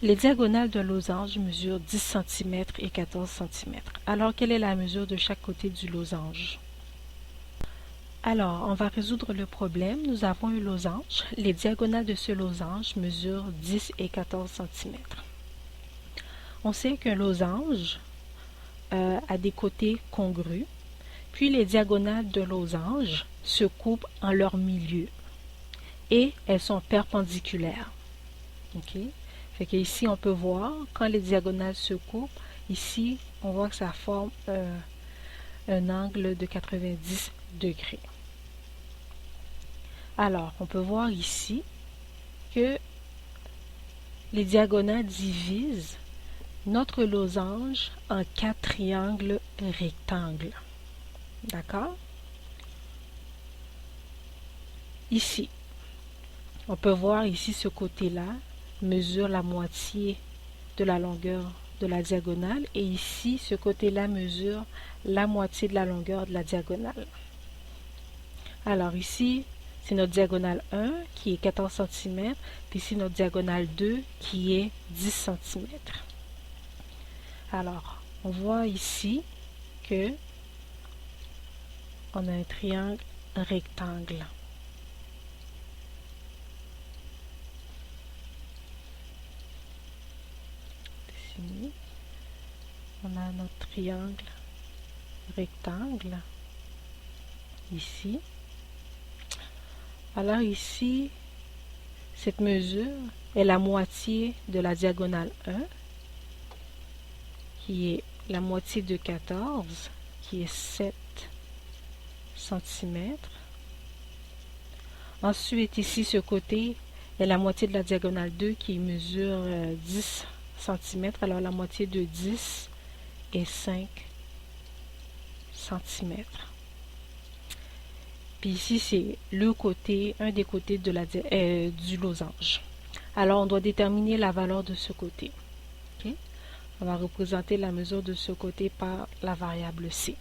Les diagonales d'un losange mesurent 10 cm et 14 cm. Alors, quelle est la mesure de chaque côté du losange? Alors, on va résoudre le problème. Nous avons un losange. Les diagonales de ce losange mesurent 10 et 14 cm. On sait qu'un losange a des côtés congrus, puis les diagonales de losange se coupent en leur milieu et elles sont perpendiculaires. Ok? Fait que ici, on peut voir, quand les diagonales se coupent, ici, on voit que ça forme un angle de 90 degrés. Alors, on peut voir ici que les diagonales divisent notre losange en 4 triangles rectangles. D'accord? Ici, on peut voir ici ce côté-là mesure la moitié de la longueur de la diagonale et ici, ce côté-là mesure la moitié de la longueur de la diagonale. Alors ici, c'est notre diagonale 1 qui est 14 cm, puis ici notre diagonale 2 qui est 10 cm. Alors, on voit ici que on a un triangle rectangle. Ici, on a notre triangle rectangle. Ici. Alors ici, cette mesure est la moitié de la diagonale 1, qui est la moitié de 14, qui est 7 cm. Ensuite, ici, ce côté est la moitié de la diagonale 2, qui mesure 10 cm. Alors, la moitié de 10 est 5 cm. Puis ici, c'est le côté, un des côtés de du losange. Alors, on doit déterminer la valeur de ce côté. Okay? On va représenter la mesure de ce côté par la variable C.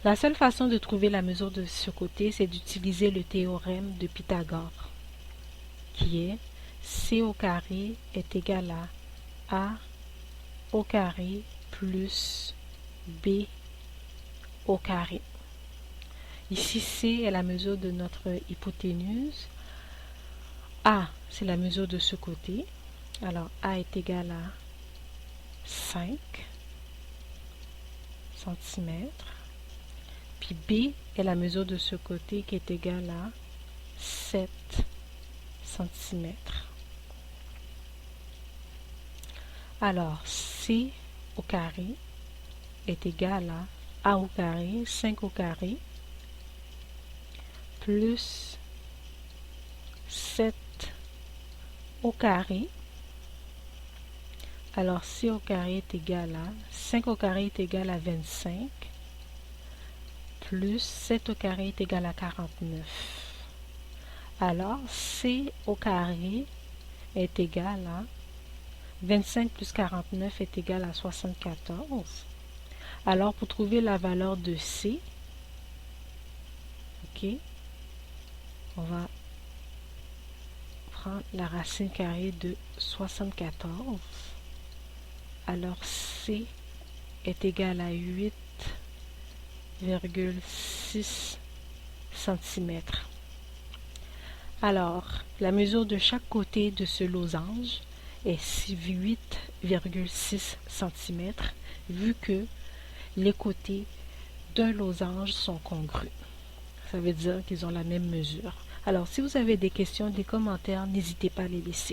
La seule façon de trouver la mesure de ce côté, c'est d'utiliser le théorème de Pythagore, qui est C au carré est égal à A au carré plus B au carré. Ici, C est la mesure de notre hypoténuse. A, c'est la mesure de ce côté. Alors, A est égal à 5 cm. Puis B est la mesure de ce côté qui est égale à 7 cm. Alors, C au carré est égal à A au carré, 5 au carré, plus 7 au carré. Alors, C au carré est égal à 5 au carré est égal à 25, plus 7 au carré est égal à 49. Alors, C au carré est égal à 25 plus 49 est égal à 74. Alors, pour trouver la valeur de C, ok, on va prendre la racine carrée de 74. Alors, C est égal à 8,6 cm. Alors, la mesure de chaque côté de ce losange est 8,6 cm, vu que les côtés d'un losange sont congrus. Ça veut dire qu'ils ont la même mesure. Alors, si vous avez des questions, des commentaires, n'hésitez pas à les laisser.